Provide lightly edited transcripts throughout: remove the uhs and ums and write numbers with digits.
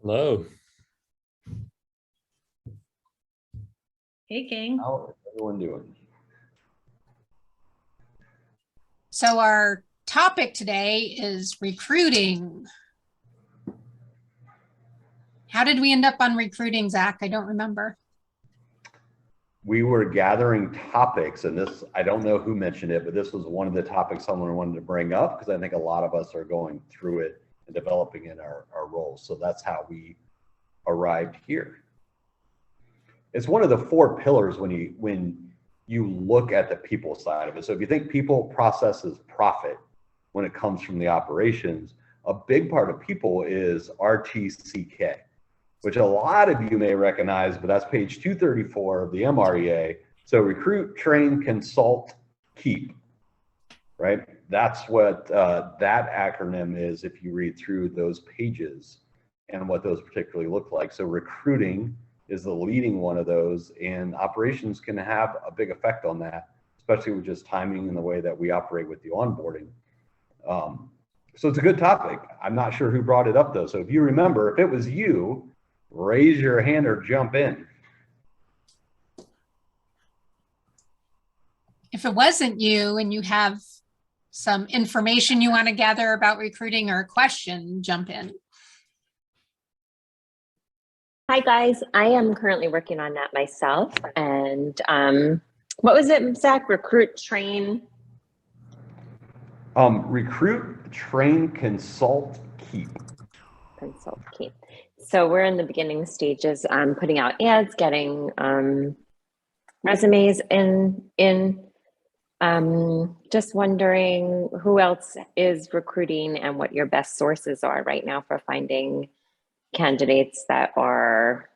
Hello. Hey, gang. How is everyone doing? So our topic today is recruiting. How did we end up on recruiting, Zach? I don't remember. We were gathering topics, and this, I don't know who mentioned it, but this was one of the topics someone wanted to bring up because I think a lot of us are going through it and developing in our roles. So that's how we arrived here. It's one of the four pillars when you look at the people side of it. So if you think people, processes, profit when it comes from the operations, a big part of people is RTCK, which a lot of you may recognize, but that's page 234 of the MREA. So recruit, train, consult, keep, right? That's what that acronym is if you read through those pages and what those particularly look like. So recruiting is the leading one of those, and operations can have a big effect on that, especially with just timing and the way that we operate with the onboarding. So it's a good topic. I'm not sure who brought it up though. So if you remember, if it was you, raise your hand or jump in. If it wasn't you and you have some information you want to gather about recruiting or a question, jump in. Hi guys, I am currently working on that myself. And what was it, Zach? Recruit, train? Recruit, train, consult, keep. Consult, keep. So we're in the beginning stages, putting out ads, getting resumes in. Just wondering who else is recruiting and what your best sources are right now for finding candidates that are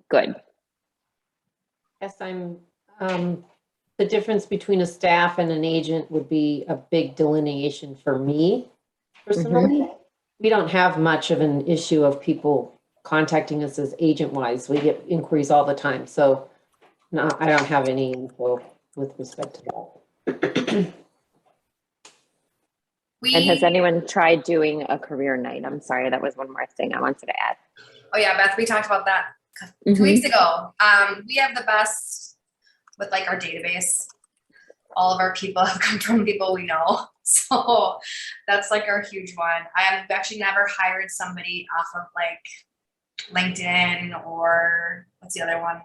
good. Yes, I'm, the difference between a staff and an agent would be a big delineation for me personally. We don't have much of an issue of people contacting us as agent wise. We get inquiries all the time. So no, I don't have any info with respect to that. And has anyone tried doing a career night? I'm sorry, that was one more thing I wanted to add. Oh yeah, Beth, we talked about that 2 weeks ago. We have the best with like our database. All of our people have come from people we know. So that's like our huge one. I've actually never hired somebody off of like LinkedIn or what's the other one?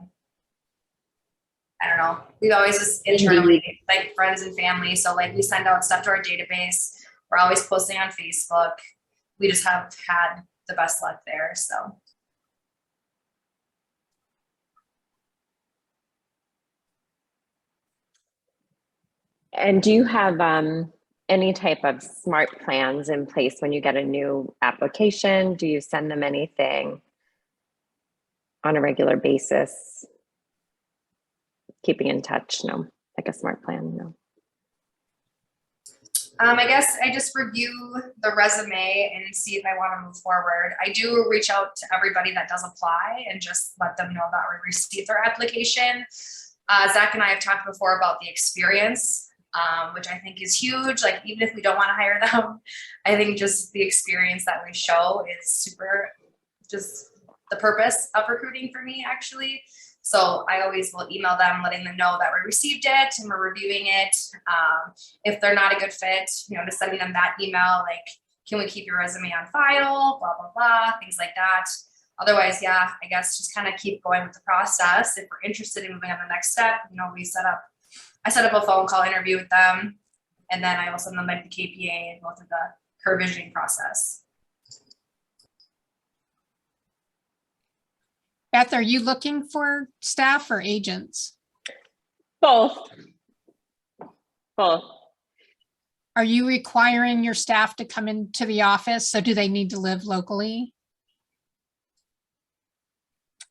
I don't know. We've always just internally, like friends and family. So like we send out stuff to our database. We're always posting on Facebook. We just have had the best luck there, so. And do you have any type of smart plans in place when you get a new application? Do you send them anything on a regular basis? Keeping in touch? No, like a smart plan? No. I guess I just review the resume and see if I want to move forward. I do reach out to everybody that does apply and just let them know that we received their application. Zach and I have talked before about the experience, which I think is huge. Like even if we don't want to hire them, I think just the experience that we show is super, just the purpose of recruiting for me actually. So I always will email them, letting them know that we received it and we're reviewing it. If they're not a good fit, you know, just sending them that email, like, can we keep your resume on file, blah, blah, blah, things like that. Otherwise, yeah, I guess just kind of keep going with the process. If we're interested in moving on the next step, you know, I set up a phone call interview with them, and then I will send them like the KPA and go through the career visioning process. Beth, are you looking for staff or agents? Both. Both. Are you requiring your staff to come into the office? So do they need to live locally?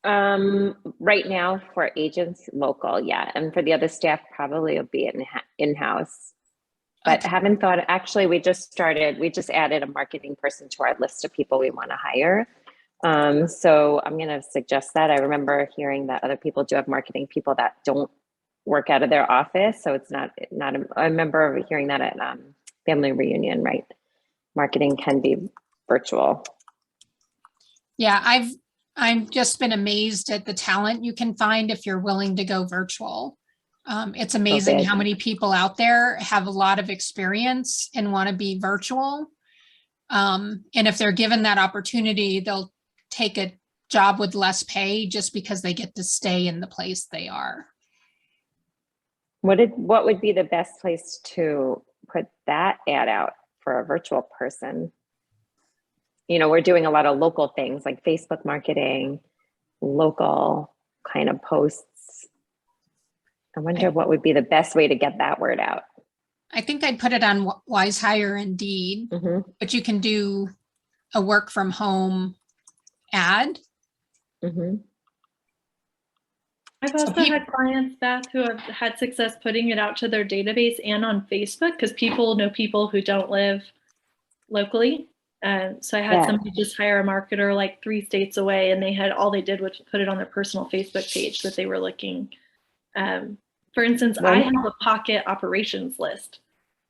Right now for agents, local, yeah. And for the other staff, probably it'll be in-house. But Okay. haven't thought, actually, we just added a marketing person to our list of people we want to hire. So I'm going to suggest that. I remember hearing that other people do have marketing people that don't work out of their office. So it's I remember hearing that at family reunion, right? Marketing can be virtual. Yeah, I've just been amazed at the talent you can find if you're willing to go virtual. It's amazing big. how many people out there have a lot of experience and want to be virtual. And if they're given that opportunity, they'll take a job with less pay just because they get to stay in the place they are. What would be the best place to put that ad out for a virtual person? You know, we're doing a lot of local things like Facebook marketing, local kind of posts. I wonder what would be the best way to get that word out. I think I'd put it on Wise Hire Indeed, Mhm, but you can do a work from home ad. mhm. I've So also peop- had clients, Beth, who have had success putting it out to their database and on Facebook because people know people who don't live locally. So I had Yeah. somebody just hire a marketer like 3 states away, and all they did was put it on their personal Facebook page that they were looking. For instance, I When- have a pocket operations list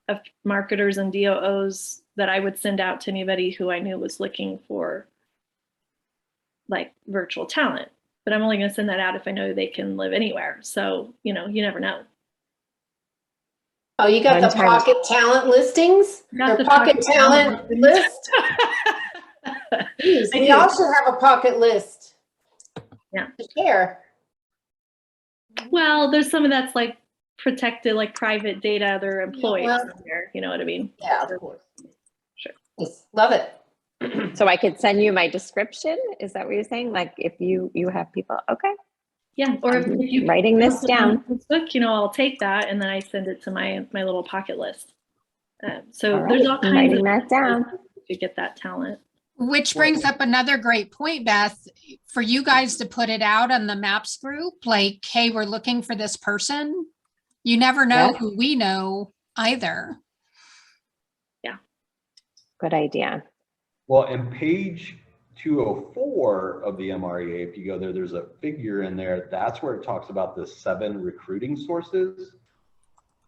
of marketers and DOOs that I would send out to anybody who I knew was looking for like virtual talent. But I'm only going to send that out if I know they can live anywhere. So, you know, you never know. Oh, you got One the time- pocket talent listings? Got Or the pocket pocket talent talent list? Jeez, I we do. all should have a pocket list. Yeah. To share. Well, there's some of that's like protected, like private data. They're employees well- somewhere. You know what I mean? Yeah, of course. Sure. Yes, love it. So I could send you my description? Is that what you're saying? Like if you have people, okay. Yeah. Or if I'm you writing this post it on down. Facebook, you know, I'll take that and then I send it to my little pocket list. So All there's right, all I'm kinds writing of that down. to get that talent. Which brings up another great point, Beth, for you guys to put it out on the MAPS group, like, hey, we're looking for this person. You never know Yeah. who we know either. Good idea. Well, in page 204 of the MREA, if you go there, there's a figure in there. That's where it talks about the 7 recruiting sources.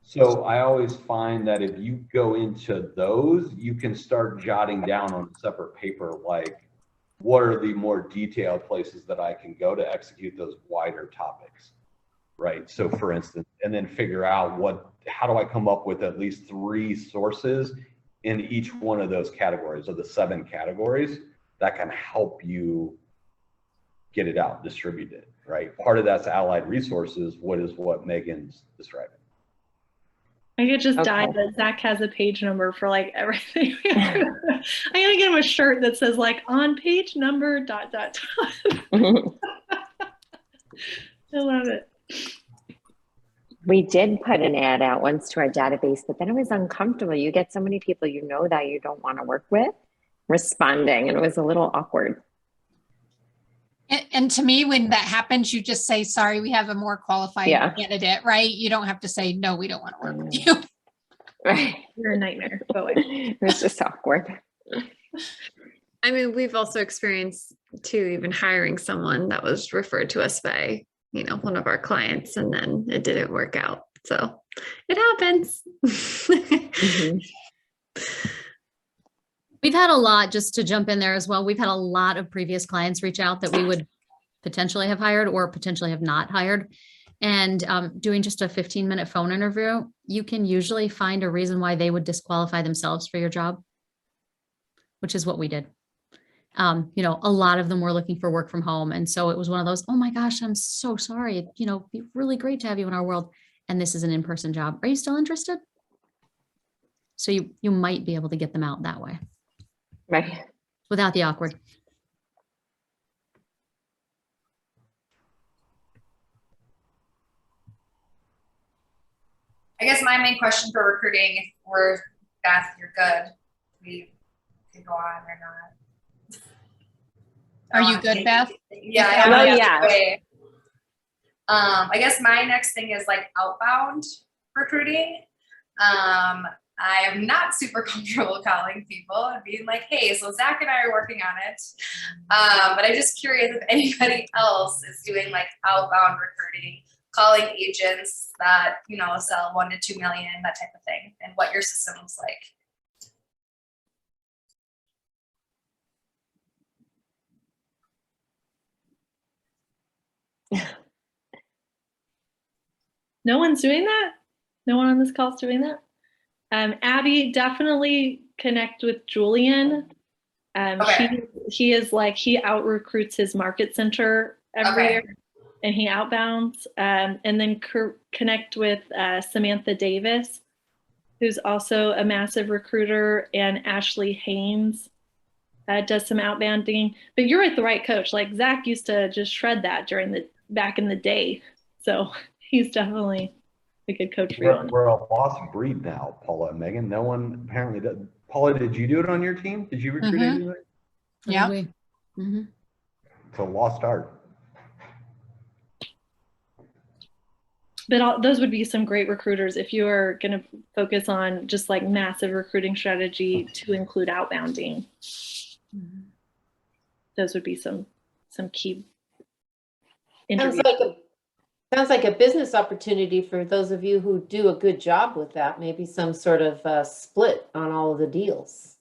So I always find that if you go into those, you can start jotting down on a separate paper, like what are the more detailed places that I can go to execute those wider topics, right? So for instance, and then figure out how do I come up with at least 3 sources in each one of those categories, of the 7 categories, that can help you get it out, distribute it, right? Part of that's allied resources, what Megan's describing. I could just Okay. die that Zach has a page number for like everything. I'm gonna get him a shirt that says like on page number ... I love it. We did put an ad out once to our database, but then it was uncomfortable. You get so many people you know that you don't want to work with responding, and it was a little awkward. And to me, when that happens, you just say, sorry, we have a more qualified Yeah. candidate, right? You don't have to say, no, we don't want to work with you. Right. You're a nightmare. Go away. It was just awkward. I mean, we've also experienced too, even hiring someone that was referred to us by, you know, one of our clients, and then it didn't work out. So it happens. Mhm. We've had a lot, just to jump in there as well. We've had a lot of previous clients reach out that we would potentially have hired or potentially have not hired. And doing just a 15-minute phone interview, you can usually find a reason why they would disqualify themselves for your job, which is what we did. You know, a lot of them were looking for work from home. And so it was one of those, oh my gosh, I'm so sorry. You know, it'd be really great to have you in our world. And this is an in-person job. Are you still interested? So you might be able to get them out that way Right. without the awkward. I guess my main question for recruiting, if we're, Beth, you're good, we can go on or not. Are you good, Beth? Yeah. Yeah. I don't Oh, have yeah. to wait. I guess my next thing is like outbound recruiting. I am not super comfortable calling people and being like, hey, so Zach and I are working on it. But I'm just curious if anybody else is doing like outbound recruiting, calling agents that, you know, sell 1 to 2 million, that type of thing, and what your system looks like. No one's doing that? No one on this call is doing that? Abby, definitely connect with Julian. Okay. He is like, he out recruits his market center every Okay. year and he outbounds. And then connect with Samantha Davis, who's also a massive recruiter, and Ashley Haynes does some outbounding. But you're at the right coach. Like Zach used to just shred that back in the day. So he's definitely a good coach for you. We're a lost breed now, Paula and Megan. No one apparently does. Paula, did you do it on your team? Did you recruit Mhm. anybody? Yeah. Mhm. It's a lost art. But those would be some great recruiters if you are going to focus on just like massive recruiting strategy to include outbounding. Those would be some key interviews. Sounds like a business opportunity for those of you who do a good job with that. Maybe some sort of split on all of the deals.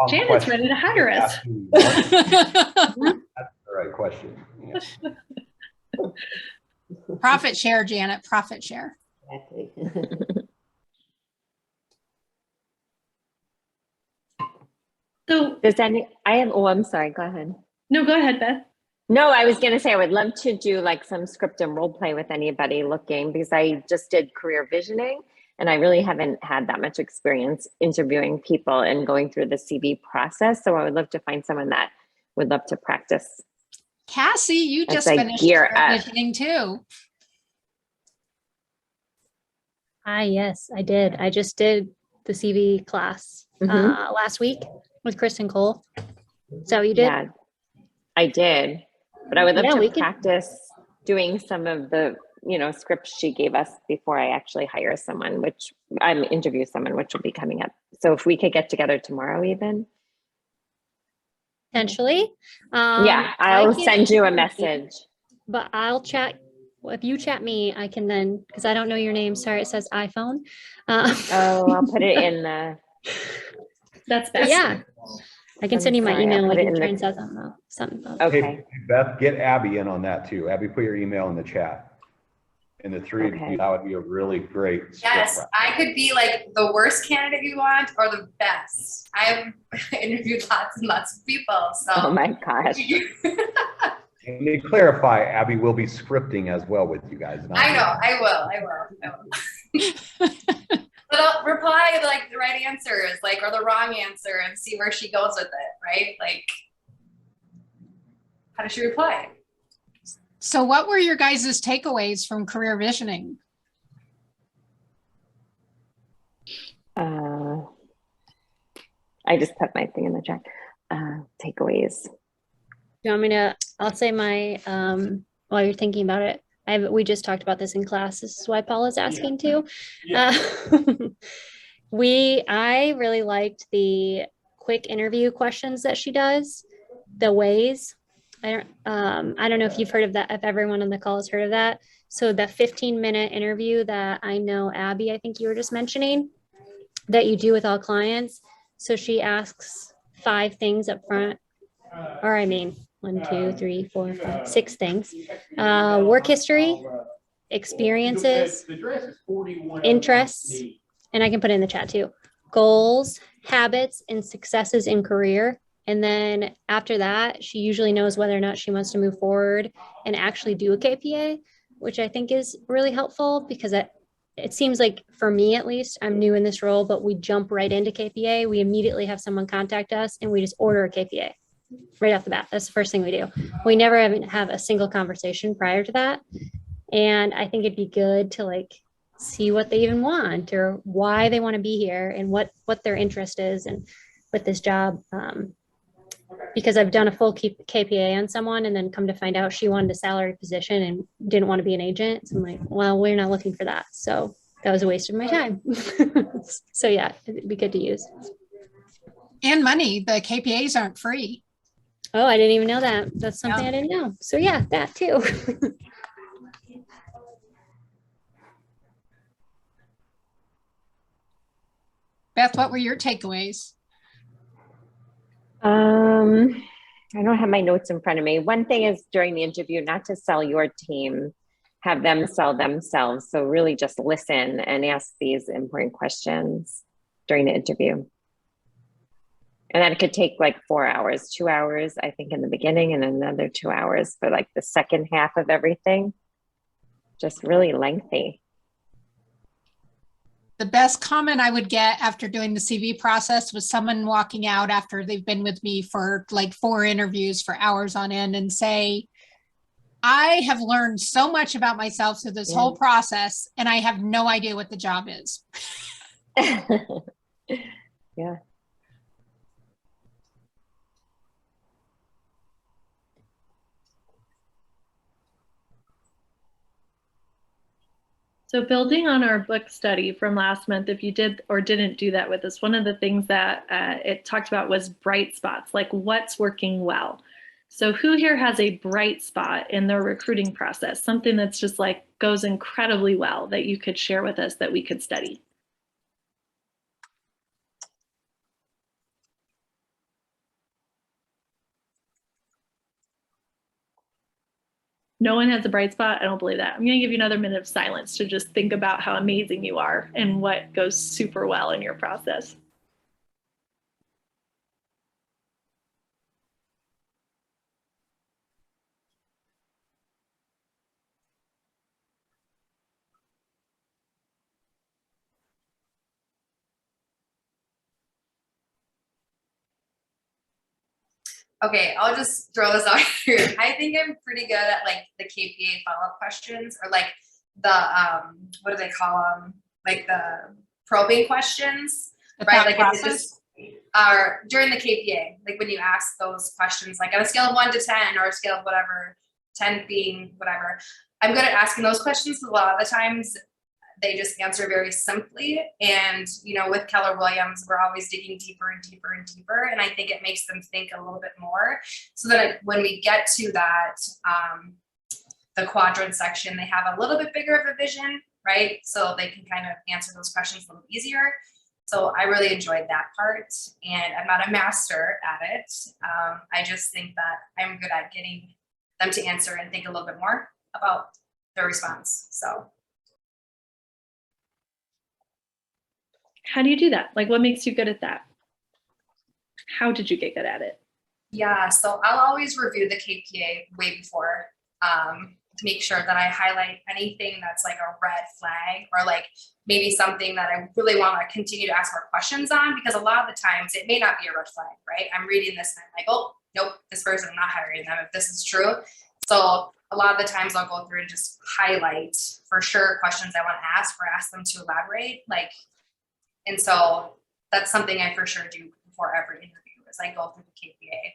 Janet's ready to hire us. That's the right question. Yeah. Profit share, Janet, profit share. Exactly. So I'm sorry, go ahead. no, go ahead, Beth. No, I was going to say, I would love to do like some script and role play with anybody looking, because I just did career visioning and I really haven't had that much experience interviewing people and going through the CV process. So I would love to find someone that would love to practice. Cassie, you As just I finished gear career up. visioning too. Yes, I did. I just did the CV class last week with Kristen Cole. So you did? Yeah, I did. But I would love Yeah, we to could- practice doing some of the, scripts she gave us before I actually hire someone, which I'm interview someone, which will be coming up. So if we could get together tomorrow even. Potentially. Yeah, I I'll can't send you a do message. But I'll chat. Well, if you chat me, I can then, because I don't know your name. Sorry, it says iPhone. Oh, I'll put it in the. That's But Beth. yeah, I can I'm send you my sorry, I'll email and we put it can in try the- and set something up. Something up. Okay. Hey, Beth, get Abby in on that too. Abby, put your email in the chat. And the three of Okay. you, that would be a really great. script Yes, practice. I could be like the worst candidate you want or the best. I've interviewed lots and lots of people. So Oh my gosh. And to clarify, Abby will be scripting as well with you guys. not- I know, I will. But I'll reply like the right answers, like, or the wrong answer and see where she goes with it, right? Like, how does she reply? So what were your guys' takeaways from career visioning? I just put my thing in the chat. Takeaways. You want me to, I'll say my, while you're thinking about it, we just talked about this in class. This is why Paula's asking too. I really liked the quick interview questions that she does, the ways. I don't know if you've heard of that, if everyone on the call has heard of that. So the 15-minute interview that I know, Abby, I think you were just mentioning, that you do with all clients. So she asks 5 things up front, or I mean, 1, 2, 3, 4, 5, 6 things. Work history, experiences, interests, and I can put it in the chat too. Goals, habits, and successes in career. And then after that, she usually knows whether or not she wants to move forward and actually do a KPA, which I think is really helpful because it seems like, for me at least, I'm new in this role, but we jump right into KPA. We immediately have someone contact us and we just order a KPA right off the bat. That's the first thing we do. We never even have a single conversation prior to that. And I think it'd be good to like see what they even want or why they want to be here and what their interest is and with this job. Because I've done a full KPA on someone and then come to find out she wanted a salary position and didn't want to be an agent. So I'm like, well, we're not looking for that. So that was a waste of my time. So yeah, it'd be good to use. And money, the KPAs aren't free. Oh, I didn't even know that. That's something Yeah. I didn't know. So yeah, that too. Beth, what were your takeaways? I don't have my notes in front of me. One thing is during the interview, not to sell your team, have them sell themselves. So really just listen and ask these important questions during the interview. And that could take like 4 hours, 2 hours, I think in the beginning, and another 2 hours for like the second half of everything. Just really lengthy. The best comment I would get after doing the CV process was someone walking out after they've been with me for like 4 interviews for hours on end and say, I have learned so much about myself through this whole process, and I have no idea what the job is. Yeah. So building on our book study from last month, if you did or didn't do that with us, one of the things that it talked about was bright spots, like what's working well. So who here has a bright spot in their recruiting process, something that's just like goes incredibly well that you could share with us that we could study? No one has a bright spot? I don't believe that. I'm going to give you another minute of silence to just think about how amazing you are and what goes super well in your process. Okay, I'll just throw this out here. I think I'm pretty good at like the KPA follow-up questions, or like the what do they call them? Like the probing questions, right? Like if it just are during the KPA, like when you ask those questions, like on a scale of 1 to 10 or a scale of whatever, 10 being whatever. I'm good at asking those questions because a lot of the times they just answer very simply. And, you know, with Keller Williams, we're always digging deeper and deeper and deeper. And I think it makes them think a little bit more so that when we get to that, the quadrant section, they have a little bit bigger of a vision, right? So they can kind of answer those questions a little easier. So I really enjoyed that part, and I'm not a master at it. I just think that I'm good at getting them to answer and think a little bit more about their response. So. How do you do that? Like, what makes you good at that? How did you get good at it? Yeah, so I'll always review the KPA way before to make sure that I highlight anything that's like a red flag, or like maybe something that I really want to continue to ask more questions on, because a lot of the times it may not be a red flag, right? I'm reading this and I'm like, oh, nope, this person, I'm not hiring them if this is true. So a lot of the times I'll go through and just highlight for sure questions I want to ask, or ask them to elaborate. Like, and so that's something I for sure do before every interview, is I go through the KPA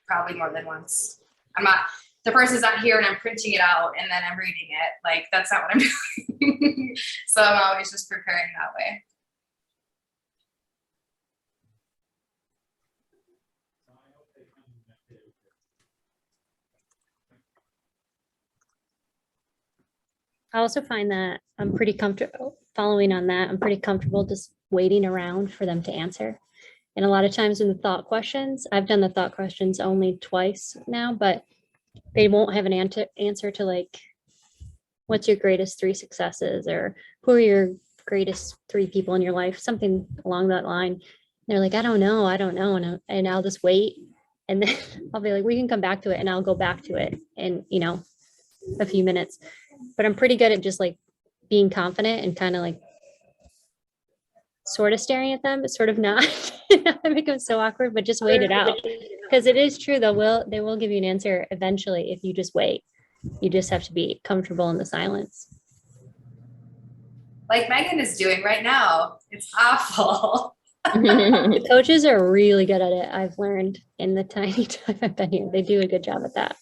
probably more than once. I'm not, the person's not here and I'm printing it out and then I'm reading it. Like, that's not what I'm doing. So I'm always just preparing that way. I also find that I'm pretty comfortable following on that. I'm pretty comfortable just waiting around for them to answer. And a lot of times in the thought questions, I've done the thought questions only twice now, but they won't have an answer to like, what's your greatest 3 successes, or who are your greatest 3 people in your life, something along that line. They're like, I don't know. And I'll just wait. And then I'll be like, we can come back to it, and I'll go back to it in, you know, a few minutes. But I'm pretty good at just like being confident and kind of like sort of staring at them, but sort of not. It becomes so awkward, but just wait it out. Because it is true, they will give you an answer eventually if you just wait. You just have to be comfortable in the silence. Like Megan is doing right now. It's awful. The coaches are really good at it. I've learned in the tiny time I've been here. They do a good job at that.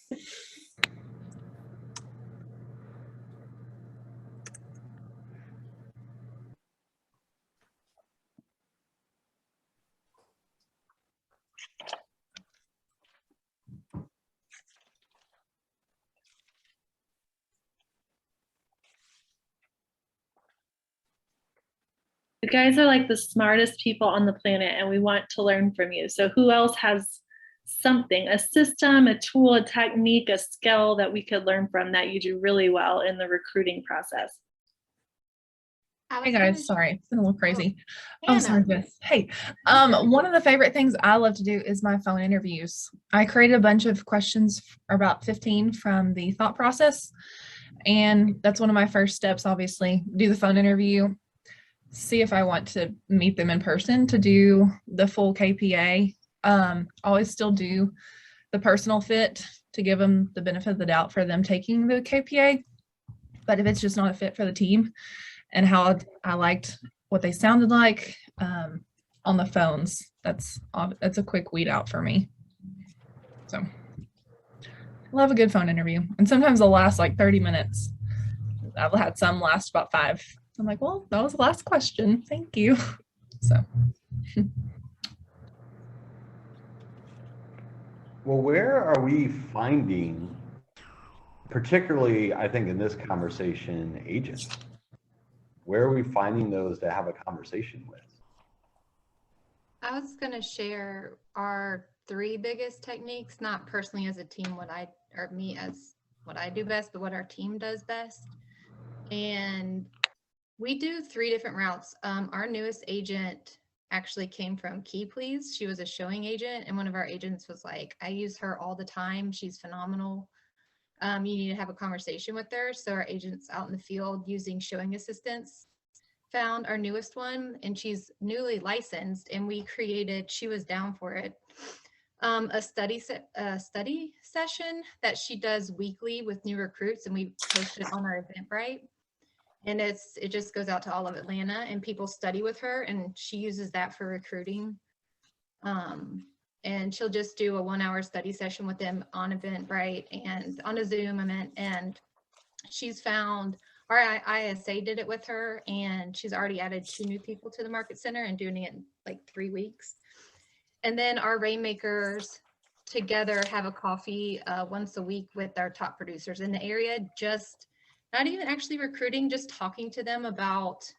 You guys are like the smartest people on the planet, and we want to learn from you. So who else has something, a system, a tool, a technique, a skill that we could learn from that you do really well in the recruiting process? Hey guys, sorry, it's been a little crazy. Oh, Hannah. sorry, Jess. Hey, one of the favorite things I love to do is my phone interviews. I created a bunch of questions, about 15 from the thought process. And that's one of my first steps, obviously, do the phone interview, see if I want to meet them in person to do the full KPA. Always still do the personal fit to give them the benefit of the doubt for them taking the KPA. But if it's just not a fit for the team and how I liked what they sounded like on the phones, that's a quick weed out for me. So love a good phone interview. And sometimes they'll last like 30 minutes. I've had some last about 5. I'm like, well, that was the last question. Thank you. So. Well, where are we finding, particularly, I think in this conversation, agents? Where are we finding those to have a conversation with? I was going to share our 3 biggest techniques, not personally as a team, me as what I do best, but what our team does best. And we do 3 different routes. Our newest agent actually came from Key Please. She was a showing agent, and one of our agents was like, I use her all the time. She's phenomenal. You need to have a conversation with her. So our agents out in the field using showing assistants found our newest one, and she's newly licensed, and she was down for it. A study session that she does weekly with new recruits, and we post it on our Eventbrite. And it just goes out to all of Atlanta, and people study with her, and she uses that for recruiting. And she'll just do a 1-hour study session with them on Eventbrite and on a Zoom event. And she's found, our ISA did it with her, and she's already added 2 new people to the Market Center and doing it in like 3 weeks. And then our Rainmakers together have a coffee once a week with our top producers in the area, just not even actually recruiting, just talking to them about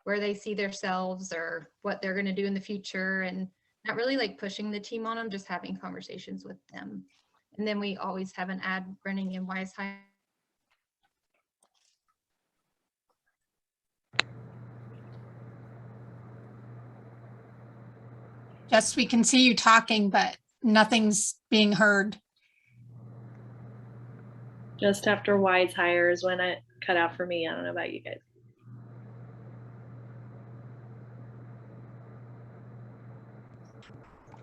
where they see themselves or what they're going to do in the future, and not really like pushing the team on them, just having conversations with them. And then we always have an ad running in Wise Hire. Jess, we can see you talking, but nothing's being heard. Just after Wise Hires when it cut out for me. I don't know about you guys.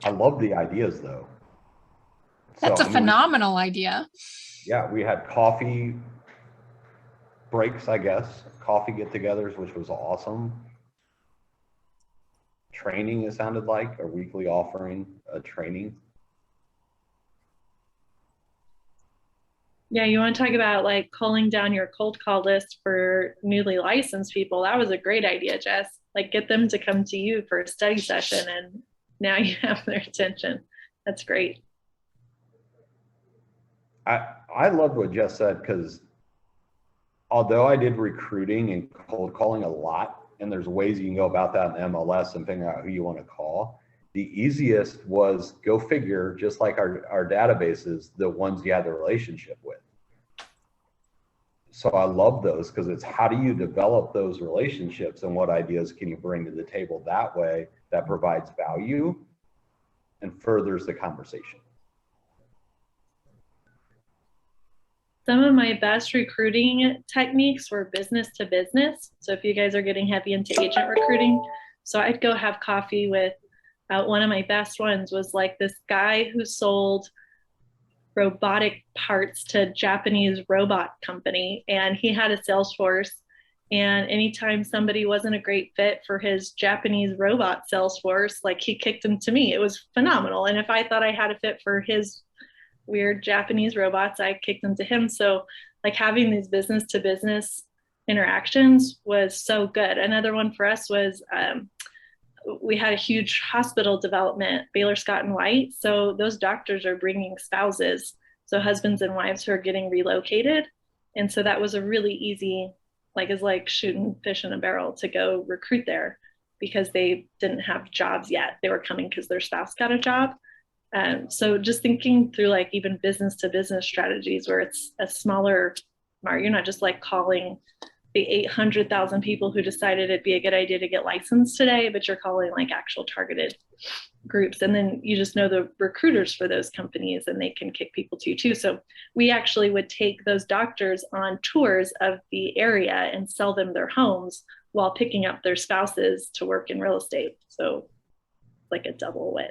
I love the ideas though. That's So, a I mean, phenomenal idea. yeah, we had coffee breaks, I guess, coffee get-togethers, which was awesome. Training, it sounded like, a weekly offering, a training. Yeah, you want to talk about like culling down your cold call list for newly licensed people. That was a great idea, Jess. Like get them to come to you for a study session, and now you have their attention. That's great. I loved what Jess said, because although I did recruiting and cold calling a lot, and there's ways you can go about that in MLS and figure out who you want to call, the easiest was, go figure, just like our databases, the ones you have the relationship with. So I love those, because it's how do you develop those relationships and what ideas can you bring to the table that way that provides value and furthers the conversation. Some of my best recruiting techniques were business to business. So if you guys are getting heavy into agent recruiting, so I'd go have coffee with one of my best ones was like this guy who sold robotic parts to Japanese robot company, and he had a sales force, and anytime somebody wasn't a great fit for his Japanese robot sales force, like he kicked them to me. It was phenomenal. And if I thought I had a fit for his weird Japanese robots, I kicked them to him. So like having these business to business interactions was so good. Another one for us was we had a huge hospital development, Baylor Scott and White. So those doctors are bringing spouses, so husbands and wives who are getting relocated. And so that was a really easy, like it's like shooting fish in a barrel to go recruit there, because they didn't have jobs yet. They were coming because their spouse got a job. So just thinking through like even business to business strategies where it's a smaller market, you're not just like calling the 800,000 people who decided it'd be a good idea to get licensed today, but you're calling like actual targeted groups. And then you just know the recruiters for those companies and they can kick people to you too. So we actually would take those doctors on tours of the area and sell them their homes while picking up their spouses to work in real estate. So like a double win.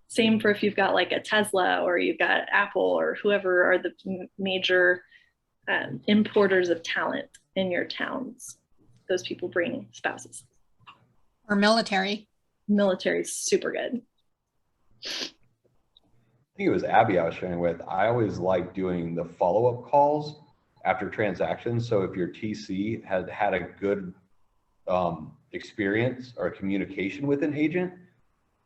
Same for if you've got like a Tesla or you've got Apple or whoever are the major importers of talent in your towns. Those people bring spouses. Or military. Military is super good. I think it was Abby I was sharing with. I always like doing the follow-up calls after transactions. So if your TC had had a good experience or communication with an agent,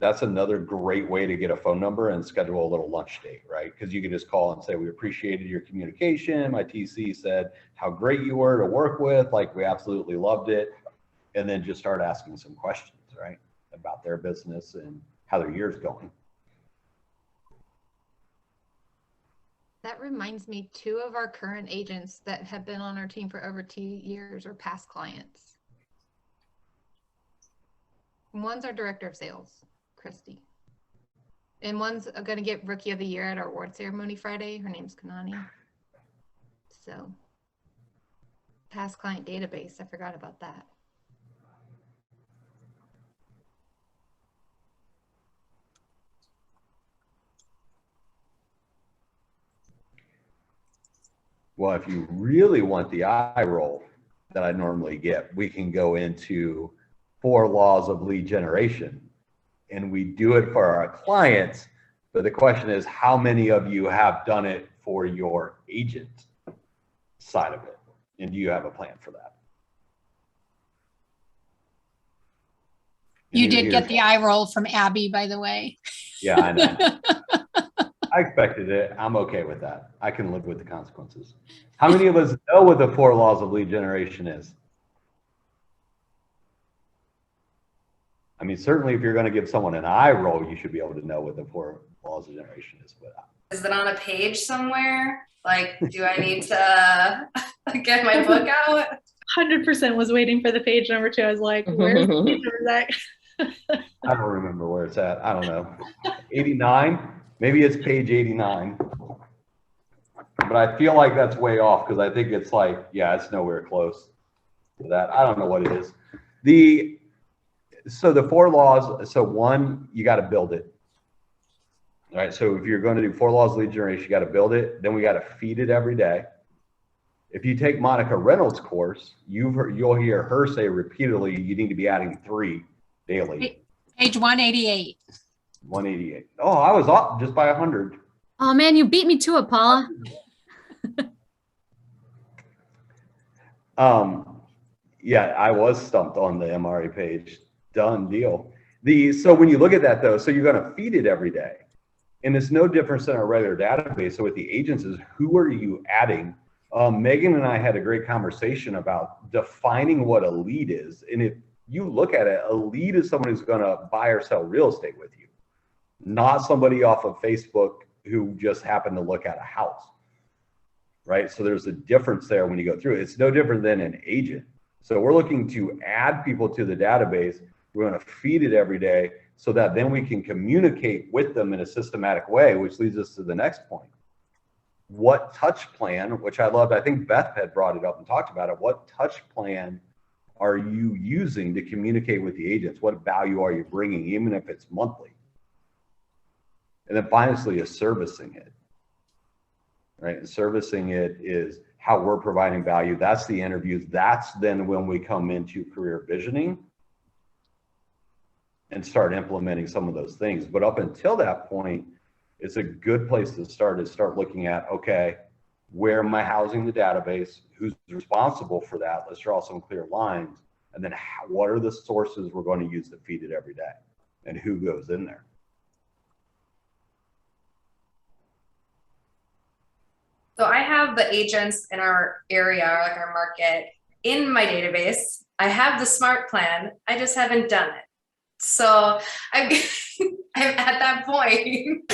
that's another great way to get a phone number and schedule a little lunch date, right? Because you can just call and say, we appreciated your communication. My TC said how great you were to work with. Like, we absolutely loved it. And then just start asking some questions, right? About their business and how their year's going. That reminds me, 2 of our current agents that have been on our team for over 2 years are past clients. One's our director of sales, Christy. And one's going to get Rookie of the Year at our award ceremony Friday. Her name's Kanani. So, past client database, I forgot about that. Well, if you really want the eye roll that I normally get, we can go into 4 laws of lead generation. And we do it for our clients. But the question is, how many of you have done it for your agent side of it? And do you have a plan for that? You did get the eye roll from Abby, by the way. Yeah, I know. I expected it. I'm okay with that. I can live with the consequences. How many of us know what the 4 laws of lead generation is? I mean, certainly if you're going to give someone an eye roll, you should be able to know what the 4 laws of generation is. But Is it on a page somewhere? Like, do I need to get my book out? 100% was waiting for the page number 2. I was like, where's the page number, Zach? I don't remember where it's at. I don't know. 89? Maybe it's page 89. But I feel like that's way off because I think it's like, yeah, it's nowhere close to that. I don't know what it is. So the 4 laws, so 1, you got to build it. All right, so if you're going to do 4 laws of lead generation, you got to build it. Then we got to feed it every day. If you take Monica Reynolds' course, you'll hear her say repeatedly, you need to be adding 3 daily. Page 188. 188. Oh, I was off just by 100. Oh man, you beat me to it, Paula. Yeah, I was stumped on the MRA page. Done deal. So when you look at that though, so you're going to feed it every day. And it's no different than our regular database. So with the agents is who are you adding? Megan and I had a great conversation about defining what a lead is. And if you look at it, a lead is someone who's going to buy or sell real estate with you, not somebody off of Facebook who just happened to look at a house, right? So there's a difference there when you go through it. It's no different than an agent. So we're looking to add people to the database. We're going to feed it every day so that then we can communicate with them in a systematic way, which leads us to the next point. What touch plan, which I loved, I think Beth had brought it up and talked about it. What touch plan are you using to communicate with the agents? What value are you bringing, even if it's monthly? And then finally is servicing it, right? And servicing it is how we're providing value. That's the interviews. That's then when we come into career visioning and start implementing some of those things. But up until that point, it's a good place to start looking at, okay, where am I housing the database? Who's responsible for that? Let's draw some clear lines. And then what are the sources we're going to use to feed it every day? And who goes in there? So I have the agents in our area, like our market, in my database. I have the smart plan. I just haven't done it. So I'm, I'm at that point.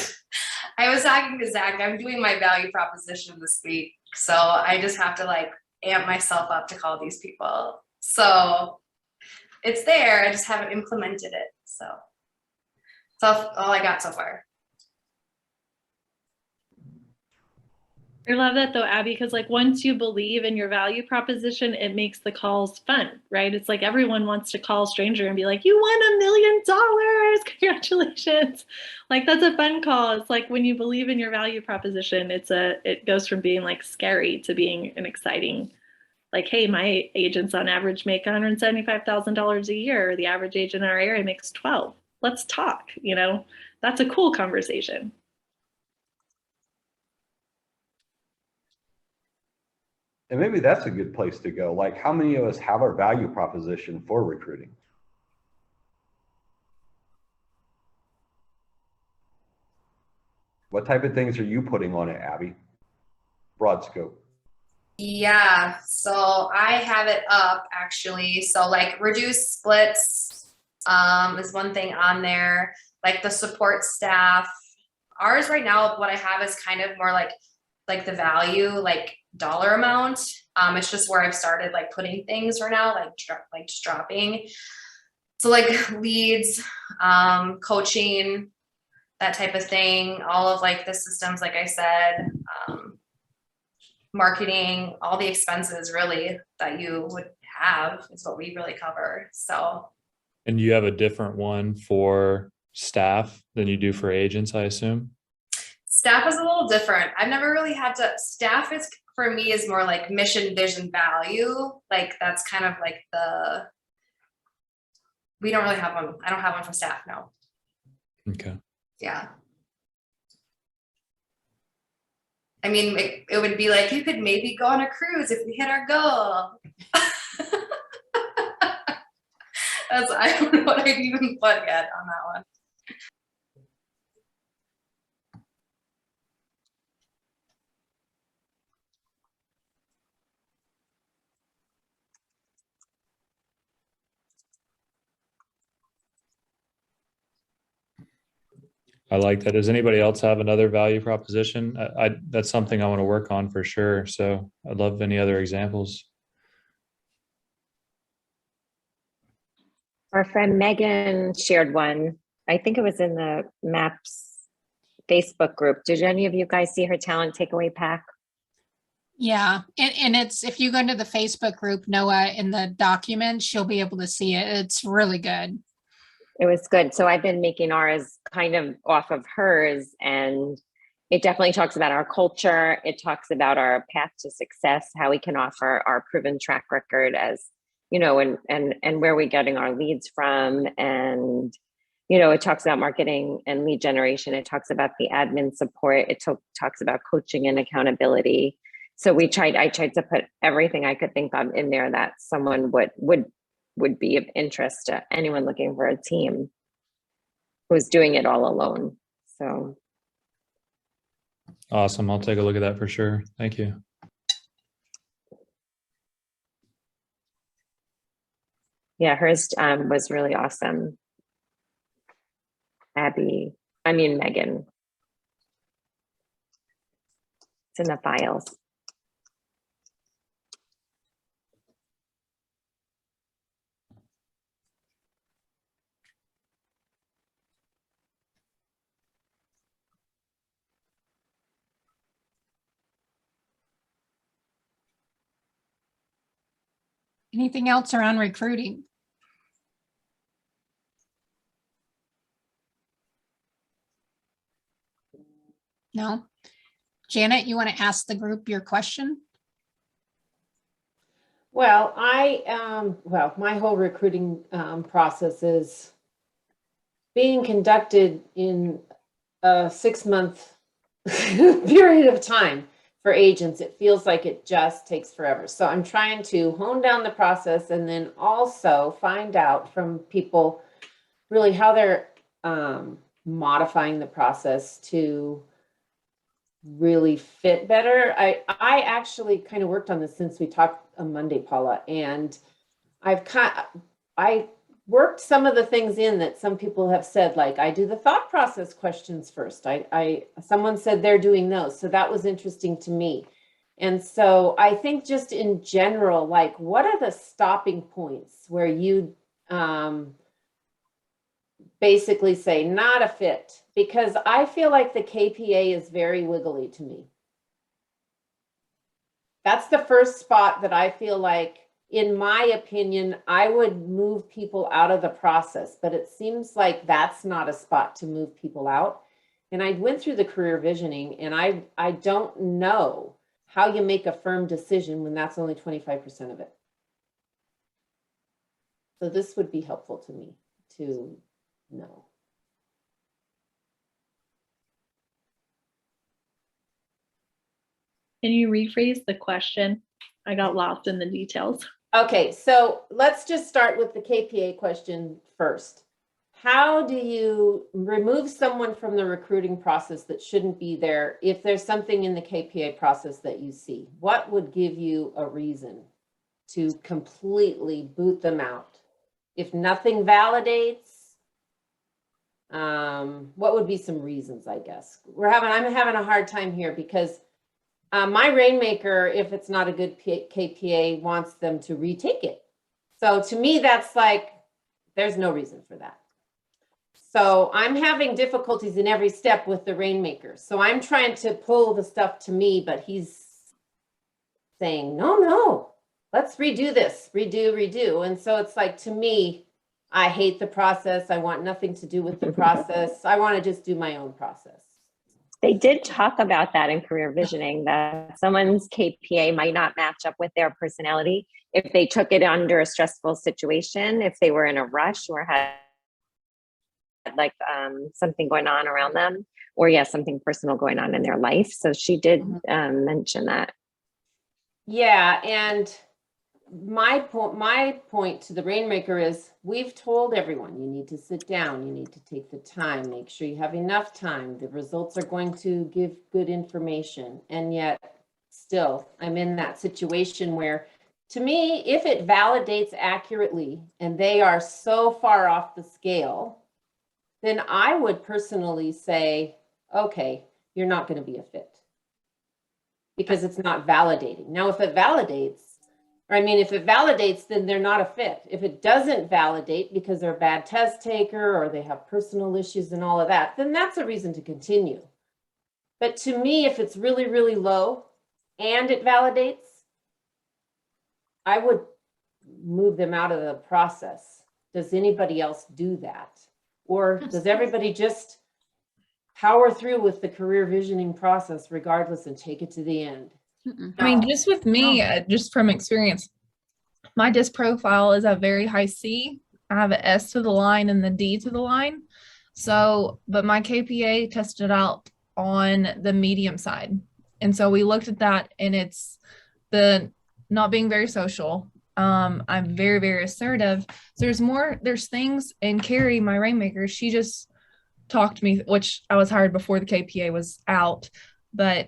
I was talking to Zach, I'm doing my value proposition this week. So I just have to like amp myself up to call these people. So it's there, I just haven't implemented it. So that's all I got so far. I love that though, Abby, because like once you believe in your value proposition, it makes the calls fun, right? It's like everyone wants to call a stranger and be like, you won $1 million, congratulations. Like that's a fun call. It's like when you believe in your value proposition, it goes from being like scary to being an exciting, like, hey, my agents on average make $175,000 a year. The average agent in our area makes 12. Let's talk, that's a cool conversation. And maybe that's a good place to go. Like, how many of us have our value proposition for recruiting? What type of things are you putting on it, Abby? Broad scope. Yeah, so I have it up actually. So like reduce splits is one thing on there, like the support staff. Ours right now, what I have is kind of more like the value, like dollar amount. It's just where I've started like putting things right now, like just dropping. So like leads, coaching, that type of thing, all of like the systems, like I said, marketing, all the expenses really that you would have is what we really cover. So. And you have a different one for staff than you do for agents, I assume? Staff is a little different. I've never really had to, staff is for me is more like mission, vision, value. Like that's kind of like we don't really have one. I don't have one for staff, no. Okay. Yeah. I mean, it would be like, you could maybe go on a cruise if we hit our goal. I don't know what I'd even put yet on that one. I like that. Does anybody else have another value proposition? That's something I want to work on for sure. So I'd love any other examples. Our friend Megan shared one. I think it was in the MAPS Facebook group. Did any of you guys see her talent takeaway pack? Yeah, and it's, if you go into the Facebook group, Noah, in the document, she'll be able to see it. It's really good. It was good. So I've been making ours kind of off of hers, and it definitely talks about our culture. It talks about our path to success, how we can offer our proven track record as, and where we're getting our leads from. And, it talks about marketing and lead generation. It talks about the admin support. It talks about coaching and accountability. So I tried to put everything I could think of in there that someone would be of interest to anyone looking for a team who's doing it all alone. So. Awesome. I'll take a look at that for sure. Thank you. Yeah, hers was really awesome. Megan. It's in the files. Anything else around recruiting? No? Janet, you want to ask the group your question? Well, my whole recruiting process is being conducted in a 6-month period of time. For agents, it feels like it just takes forever. So I'm trying to hone down the process and then also find out from people really how they're modifying the process to really fit better. I actually kind of worked on this since we talked on Monday, Paula, and I worked some of the things in that some people have said, like I do the thought process questions first. Someone said they're doing those. So that was interesting to me. And so I think just in general, like what are the stopping points where you basically say not a fit? Because I feel like the KPA is very wiggly to me. That's the first spot that I feel like, in my opinion, I would move people out of the process, but it seems like that's not a spot to move people out. And I went through the career visioning, and I don't know how you make a firm decision when that's only 25% of it. So this would be helpful to me to know. Can you rephrase the question? I got lost in the details. Okay, so let's just start with the KPA question first. How do you remove someone from the recruiting process that shouldn't be there if there's something in the KPA process that you see? What would give you a reason to completely boot them out? If nothing validates, what would be some reasons, I guess? I'm having a hard time here because my Rainmaker, if it's not a good KPA, wants them to retake it. So to me, that's like, there's no reason for that. So I'm having difficulties in every step with the Rainmaker. So I'm trying to pull the stuff to me, but he's saying, no, let's redo this, redo. And so it's like, to me, I hate the process. I want nothing to do with the process. I want to just do my own process. They did talk about that in career visioning, that someone's KPA might not match up with their personality if they took it under a stressful situation, if they were in a rush or had like something going on around them, or something personal going on in their life. So she did mention that. Yeah, and my point to the Rainmaker is, we've told everyone you need to sit down, you need to take the time, make sure you have enough time. The results are going to give good information. And yet still, I'm in that situation where, to me, if it validates accurately and they are so far off the scale, then I would personally say, okay, you're not going to be a fit because it's not validating. Now, if it validates, then they're not a fit. If it doesn't validate because they're a bad test taker or they have personal issues and all of that, then that's a reason to continue. But to me, if it's really, really low and it validates, I would move them out of the process. Does anybody else do that? Or does everybody just power through with the career visioning process regardless and take it to the end? I mean, just with me, just from experience, my DISC profile is a very high C. I have an S to the line and the D to the line. So, but my KPA tested out on the medium side. And so we looked at that, and it's the not being very social. I'm very, very assertive. So there's things, and Carrie, my Rainmaker, she just talked to me, which I was hired before the KPA was out, but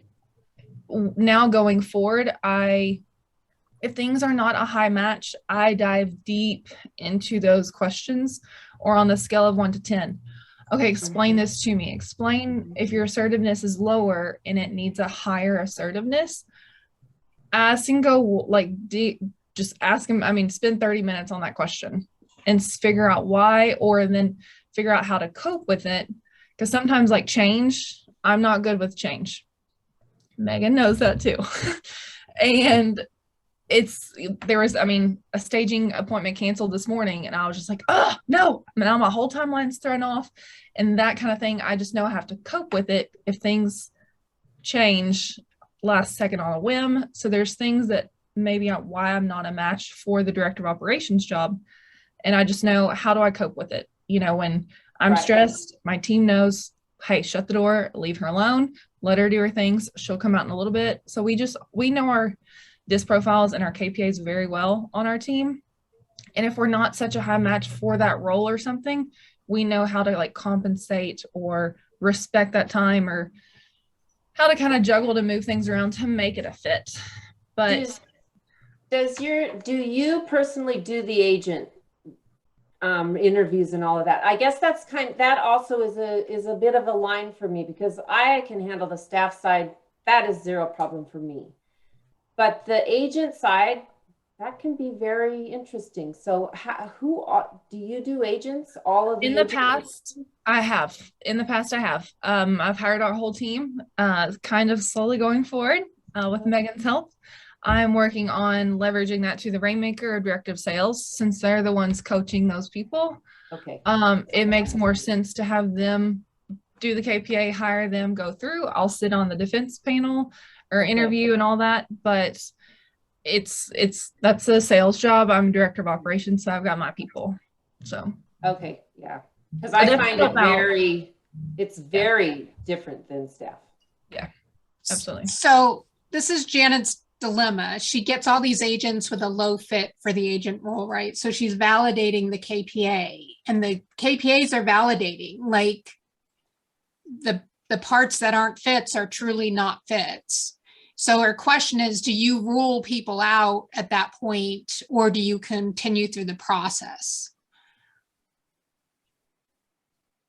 now going forward, if things are not a high match, I dive deep into those questions, or on the scale of 1 to 10. Okay, explain this to me. Explain if your assertiveness is lower and it needs a higher assertiveness. Ask and go like deep, just ask him. I mean, spend 30 minutes on that question and figure out why, or then figure out how to cope with it. Because sometimes, like change, I'm not good with change. Megan knows that too. And there was a staging appointment canceled this morning, and I was just like, oh no, now my whole timeline's thrown off, and that kind of thing. I just know I have to cope with it if things change last second on a whim. So there's things that maybe why I'm not a match for the director of operations job, and I just know, how do I cope with it? When I'm stressed, my team knows, hey, shut the door, leave her alone, let her do her things. She'll come out in a little bit. So we know our DISC profiles and our KPAs very well on our team. And if we're not such a high match for that role or something, we know how to like compensate or respect that time, or how to kind of juggle to move things around to make it a fit. But do you personally do the agent interviews and all of that. I guess that also is a bit of a line for me because I can handle the staff side. That is zero problem for me. But the agent side, that can be very interesting. So do you do agents? All of In the agents? past, I have. In the past, I have. I've hired our whole team, kind of slowly going forward with Megan's help. I'm working on leveraging that to the Rainmaker or Director of Sales, since they're the ones coaching those people. Okay. It makes more sense to have them do the KPA, hire them, go through. I'll sit on the defense panel or interview and all that, but that's a sales job. I'm director of operations, so I've got my people. So okay, yeah, because I find it's very different than staff. Yeah, absolutely. So this is Janet's dilemma. She gets all these agents with a low fit for the agent role, right? So she's validating the KPA, and the KPAs are validating, like the parts that aren't fits are truly not fits. So her question is, do you rule people out at that point, or do you continue through the process?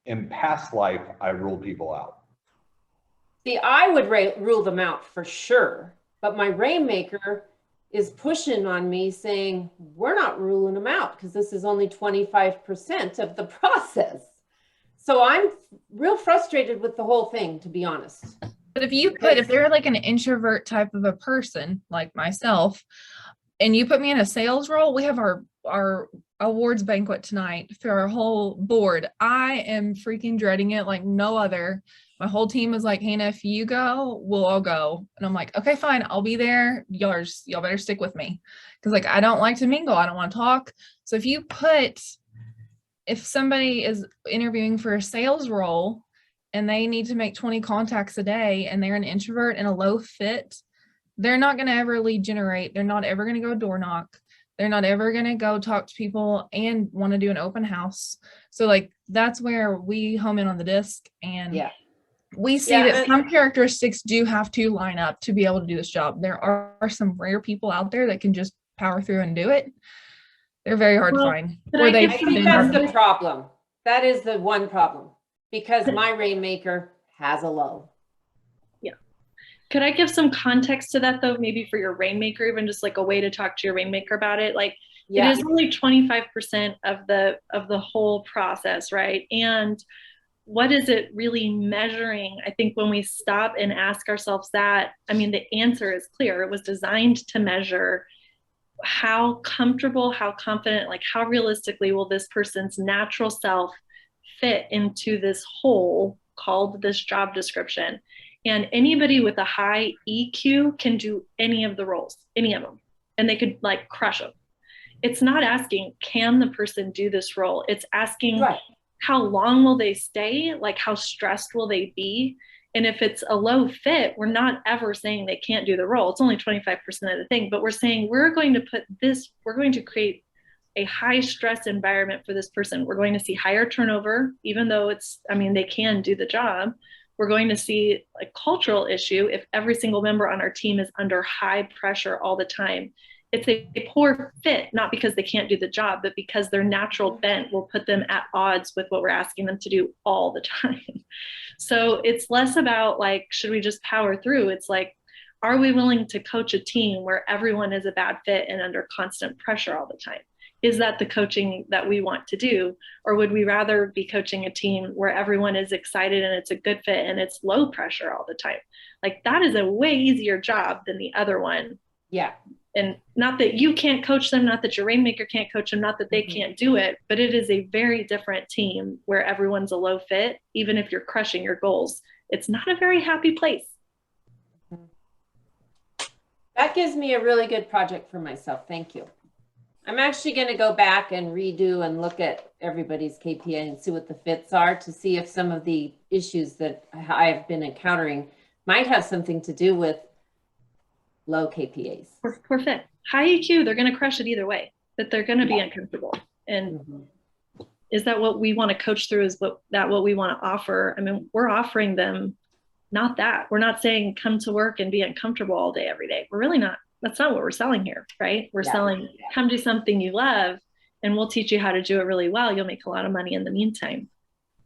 In past life, I ruled people out. See, I would rule them out for sure, but my Rainmaker is pushing on me saying, we're not ruling them out because this is only 25% of the process. So I'm real frustrated with the whole thing, to be honest. But if they're like an introvert type of a person like myself, and you put me in a sales role, we have our awards banquet tonight for our whole board. I am freaking dreading it like no other. My whole team is like, Hannah, if you go, we'll all go. And I'm like, okay, fine, I'll be there. Y'all better stick with me. Cause like, I don't like to mingle. I don't want to talk. So if somebody is interviewing for a sales role and they need to make 20 contacts a day and they're an introvert and a low fit, they're not going to ever lead generate. They're not ever going to go door knock. They're not ever going to go talk to people and want to do an open house. So like, that's where we home in on the disc, and we see that some characteristics do have to line up to be able to do this job. There are some rare people out there that can just power through and do it. They're very hard to find. I think that's the problem. That is the one problem, because my Rainmaker has a low. Yeah. Could I give some context to that though? Maybe for your Rainmaker, even just like a way to talk to your Rainmaker about it. Like it is only 25% of the whole process, right? And what is it really measuring? I think when we stop and ask ourselves that, I mean, the answer is clear. It was designed to measure how comfortable, how confident, like how realistically will this person's natural self fit into this hole called this job description. And anybody with a high EQ can do any of the roles, any of them, and they could like crush them. It's not asking, can the person do this role? It's asking, how long will they stay? Like how stressed will they be? And if it's a low fit, we're not ever saying they can't do the role. It's only 25% of the thing, but we're saying we're going to create a high stress environment for this person. We're going to see higher turnover, even though they can do the job. We're going to see a cultural issue if every single member on our team is under high pressure all the time. It's a poor fit, not because they can't do the job, but because their natural bent will put them at odds with what we're asking them to do all the time. So it's less about like, should we just power through? It's like, are we willing to coach a team where everyone is a bad fit and under constant pressure all the time? Is that the coaching that we want to do? Or would we rather be coaching a team where everyone is excited and it's a good fit and it's low pressure all the time? Like that is a way easier job than the other one. Yeah. And not that you can't coach them, not that your Rainmaker can't coach them, not that they can't do it, but it is a very different team where everyone's a low fit. Even if you're crushing your goals, it's not a very happy place. That gives me a really good project for myself. Thank you. I'm actually going to go back and redo and look at everybody's KPI and see what the fits are to see if some of the issues that I've been encountering might have something to do with low KPAs. Poor fit. High EQ, they're going to crush it either way, but they're going to be uncomfortable. And is that what we want to coach through? Is what we want to offer? I mean, we're offering them not that. We're not saying come to work and be uncomfortable all day, every day. We're really not. That's not what we're selling here, right? We're selling come do something you love and we'll teach you how to do it really well. You'll make a lot of money in the meantime.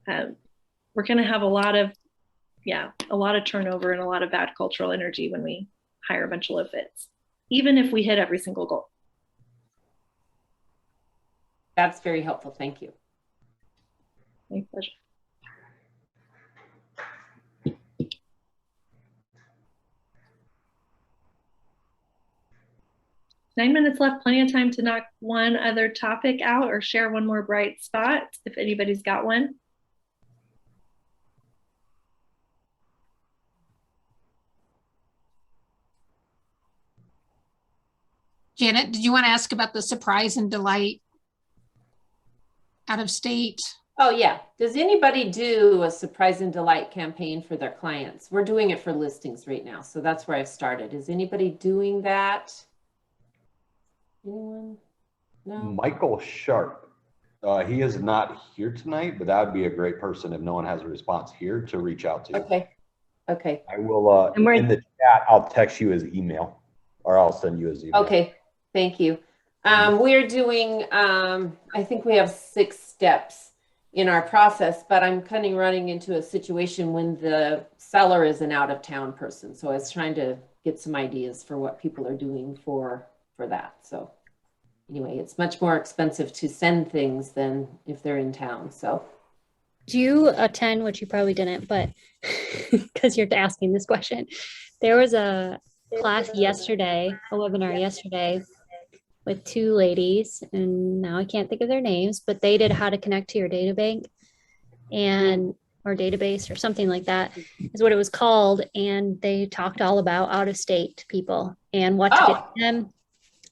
We're going to have a lot of turnover and a lot of bad cultural energy when we hire a bunch of live-fits, even if we hit every single goal. That's very helpful. Thank you. My pleasure. Nine minutes left, plenty of time to knock one other topic out or share one more bright spot if anybody's got one. Janet, did you want to ask about the surprise and delight out of state? Oh yeah. Does anybody do a surprise and delight campaign for their clients? We're doing it for listings right now. So that's where I've started. Is anybody doing that? Anyone? No. Michael Sharp. He is not here tonight, but that would be a great person if no one has a response here to reach out to. Okay. Okay. I will, in the chat, I'll text you his email or I'll send you his email. Okay. Thank you. We're doing, I think we have 6 steps in our process, but I'm kind of running into a situation when the seller is an out of town person. So I was trying to get some ideas for what people are doing for that. So anyway, it's much more expensive to send things than if they're in town. So Do you attend, which you probably didn't, but because you're asking this question, there was a class yesterday, a webinar yesterday with 2 ladies, and now I can't think of their names, but they did how to connect to your data bank and or database or something like that is what it was called. And they talked all about out of state people and what to get them.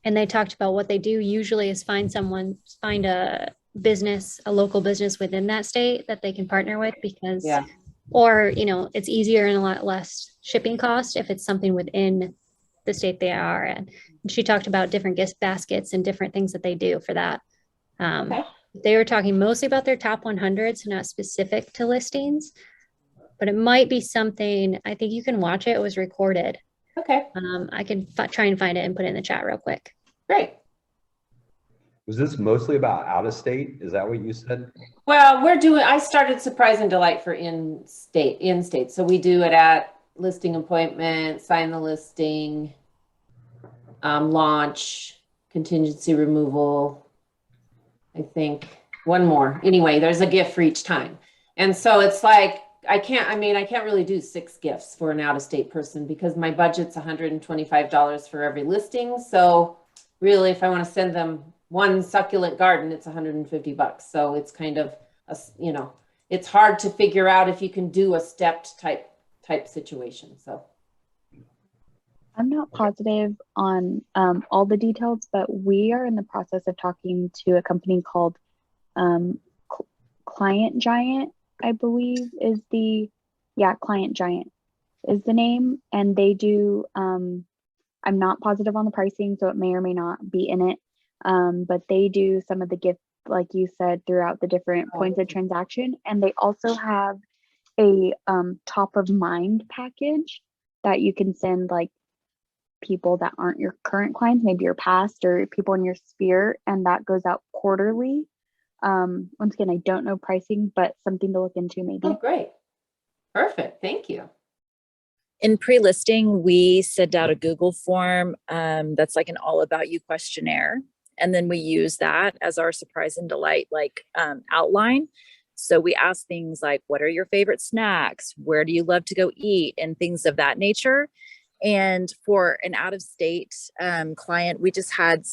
And they talked about what they do usually is find a business, a local business within that state that they can partner with because, or, it's easier and a lot less shipping cost if it's something within the state they are in. And she talked about different gift baskets and different things that they do for that. They were talking mostly about their top 100, so not specific to listings, but it might be something, I think you can watch it. It was recorded. Okay. I can try and find it and put it in the chat real quick. Great. Was this mostly about out of state? Is that what you said? Well, I started Surprise and Delight for in state. So we do it at listing appointment, sign the listing, launch, contingency removal. I think one more. Anyway, there's a gift for each time. And so it's like, I can't really do 6 gifts for an out-of-state person because my budget's $125 for every listing. So really, if I want to send them one succulent garden, it's $150. So it's kind of, it's hard to figure out if you can do a stepped type situation. So I'm not positive on all the details, but we are in the process of talking to a company called Client Giant, I believe is Client Giant is the name. And they do, I'm not positive on the pricing, so it may or may not be in it. But they do some of the gift, like you said, throughout the different points of transaction. And they also have a top of mind package that you can send like people that aren't your current clients, maybe your past or people in your sphere, and that goes out quarterly. Once again, I don't know pricing, but something to look into maybe. Oh, great. Perfect. Thank you. In pre-listing, we send out a Google form that's like an all about you questionnaire. And then we use that as our surprise and delight outline. So we ask things like, what are your favorite snacks? Where do you love to go eat? And things of that nature. And for an out-of-state client, we just had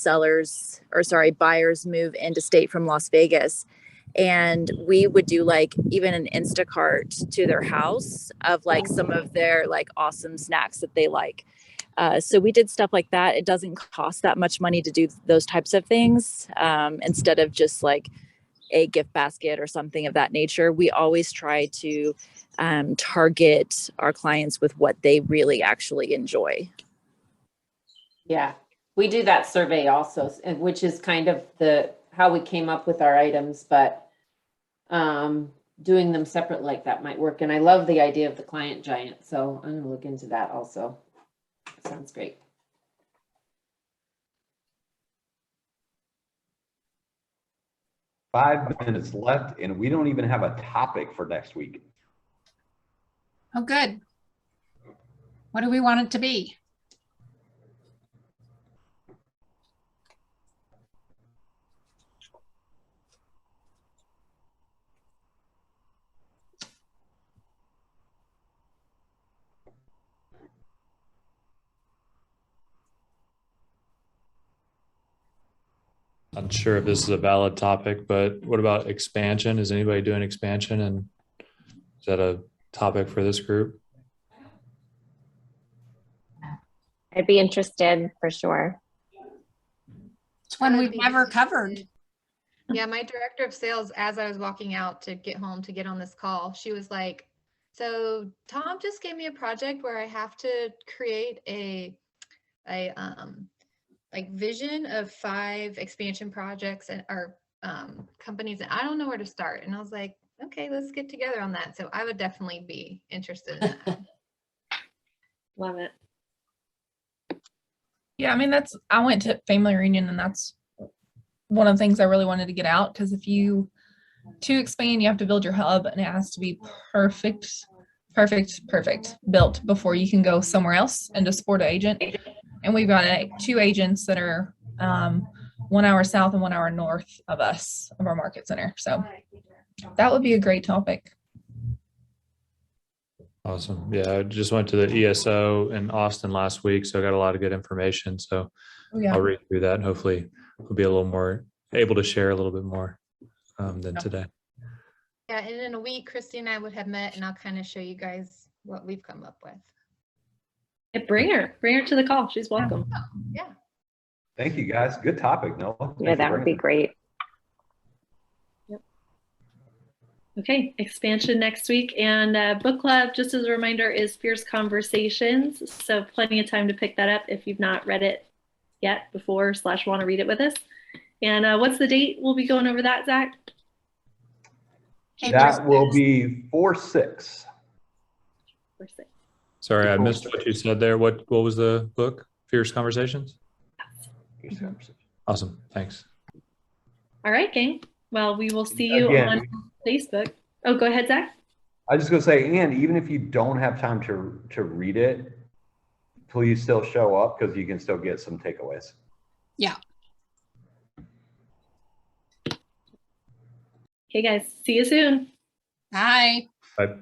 buyers move into state from Las Vegas. And we would do like even an Instacart to their house of like some of their like awesome snacks that they like. So we did stuff like that. It doesn't cost that much money to do those types of things instead of just like a gift basket or something of that nature. We always try to target our clients with what they really actually enjoy. Yeah, we do that survey also, which is kind of how we came up with our items, but doing them separate like that might work. And I love the idea of the Client Giant, so I'm gonna look into that also. Sounds great. 5 minutes left and we don't even have a topic for next week. Oh, good. What do we want it to be? Not sure if this is a valid topic, but what about expansion? Is anybody doing expansion, and is that a topic for this group? I'd be interested for sure. It's one I would we've be never interested. covered. Yeah, my director of sales, as I was walking out to get home to get on this call, she was like, so Tom just gave me a project where I have to create a like vision of 5 expansion projects and or companies, and I don't know where to start. And I was like, okay, let's get together on that. So I would definitely be interested in that. Love it. Yeah, I mean, I went to family reunion and that's one of the things I really wanted to get out, because to expand, you have to build your hub and it has to be perfect built before you can go somewhere else and to support an agent. And we've got 2 agents that are 1 hour south and 1 hour north of us, of our market center. So that would be a great topic. Awesome. Yeah, I just went to the ESO in Austin last week, so I got a lot of good information. So Oh, yeah. I'll read through that and hopefully we'll be a little more able to share a little bit more than today. Yeah, and in a week, Christy and I would have met and I'll kind of show you guys what we've come up with. Yeah, bring her to the call. She's welcome. Yeah. Thank you, guys. Good topic, Noah. Thanks Yeah, for that would be bringing it. great. Okay, expansion next week. And book club, just as a reminder, is Fierce Conversations. So plenty of time to pick that up if you've not read it yet before / want to read it with us. And what's the date? We'll be going over that, Zach. That will be 4/6. Sorry, I missed what you said there. What was the book? Fierce Conversations? Awesome. Thanks. All right, gang. Well, we will see you Again, on Facebook. Oh, go ahead, Zach. I was just gonna say, and even if you don't have time to read it, please still show up because you can still get some takeaways. Yeah. Okay, guys. See you soon. Bye. Bye.